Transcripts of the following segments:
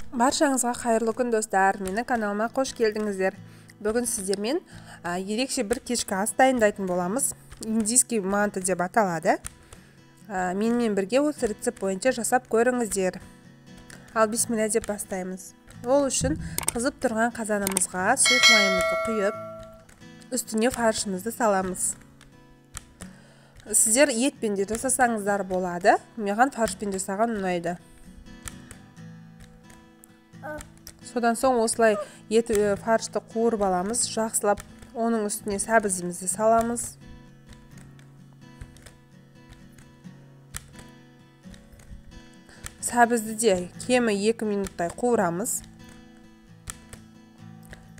Баршаңызға қайырлы күн достар, менің каналыма қош келдіңіздер. Бүгін сіздермен ерекше бір кешкі ас дайындайтын боламыз. Индийский манты деп аталады. Менімен бірге осы рецепт бойынша жасап көріңіздер. Ал бисмилля деп бастаймыз. Ол үшін қызып тұрған қазанымызға сұйық майымызды құйып, үстіне фаршымызды саламыз. Сіздер етпен де жасасаңыздар болады. Маған фаршпен жасаған ұнайды. Содан соң осылай фаршты қуырып аламыз, жақсылап оның үстіне сәбізімізді саламыз. Сәбізді де кемі 2 минуттай қуырамыз.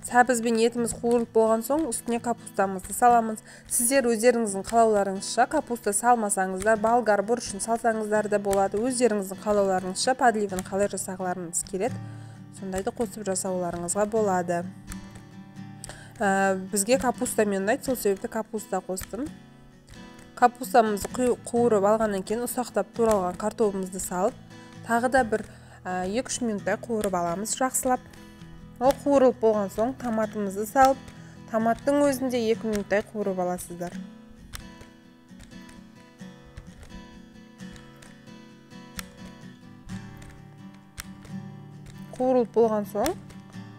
Сәбіз бен етіміз қуырылып болған соң үстіне капустамызды саламыз. Сіздер өздеріңіздің қалауларыңызша капуста салмасаңыздар, болгар бұрышын салсаңыздар да болады. Өздеріңіздің қалауларыңызша подливаны қалай жасағыларыңыз келеді, сондайды қосып жасауларыңызға болады. Бізге капуста мен ұнайды, сол себепті капуста қостым. Капустамызды қуырып алғаннан кейін ұсақтап туралған картопымызды салып, тағы да бір 2-3 минуттай қуырып аламыз жақсылап. Ол қуырылып болған соң томатымызды салып, томаттың өзінде 2 минуттай қуырып аласыздар. Қуырылып болған соң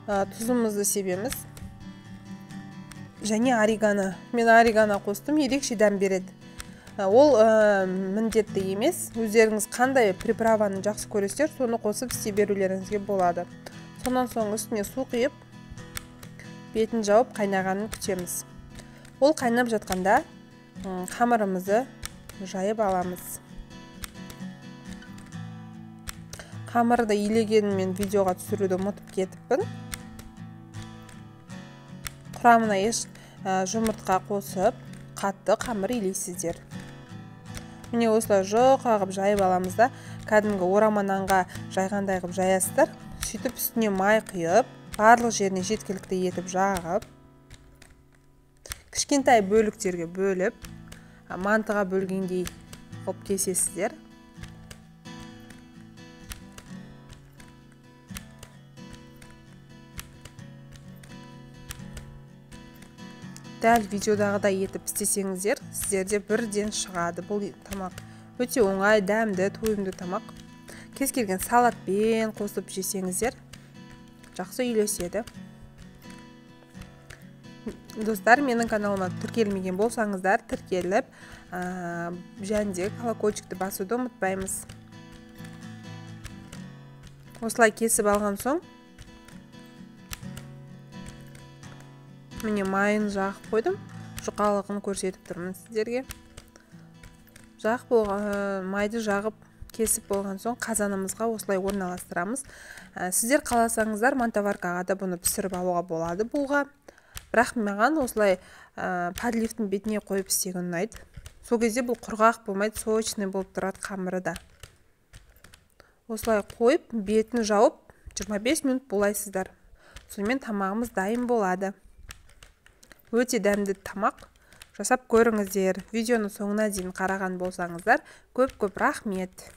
тұзымызды себеміз. Және орегано. Мен орегано қостым, ерекше дәм береді. Ол міндетті емес. Өздеріңіз қандай приправаны жақсы көресіздер, соны қосып істей берулеріңізге болады. Сонан соң үстіне су құйып, бетін жауып қайнағанын күтеміз. Ол қайнап жатқанда қамырымызды жайып аламыз. Қамырды илегеніммен видеоға түсіруді ұмытып кетіппін. Құрамына жұмыртқа қосып, қатты қамыр илейсіздер. Міне осылай қағып жайып аламыз да, кәдімгі орама нанға жайғандай қылып жаясыздар. Сөйтіп үстіне май құйып, барлық жеріне жеткілікті етіп жағып, кішкентай бөліктерге бөліп, мантыға бөлгендей қылып кесесіздер. Дәл видеодағыдай етіп істесеңіздер, сіздерде бірден шығады. Бұл тамақ өте оңай, дәмді, тойымды тамақ. Кез келген салатпен қосып жесеңіздер, жақсы үйлеседі. Достар, менің каналыма тіркелмеген болсаңыздар, тіркеліп, және де колокольчикті басуды ұмытпаймыз. Осылай кесіп алған соң, міне майын жағып қойдым. Жұқалығын көрсетіп тұрмын сіздерге. Майды жағып кесіп болған соң қазанымызға осылай орналастырамыз. Сіздер қаласаңыздар мантаваркаға да бұны пісіріп алуға болады бұлға. Бірақ маған осылай подливтің бетіне қойып істеген ұнайды. Сол кезде бұл құрғақ болмайды, сочный болып тұрады қамыры да. Осылай қойып, бетін жауып 25 минут болайсыздар. Сонымен тамағымыз дайын болады. Өте дәмді тамақ. Жасап көріңіздер. Видеоны соңына дейін қараған болсаңыздар, көп рахмет.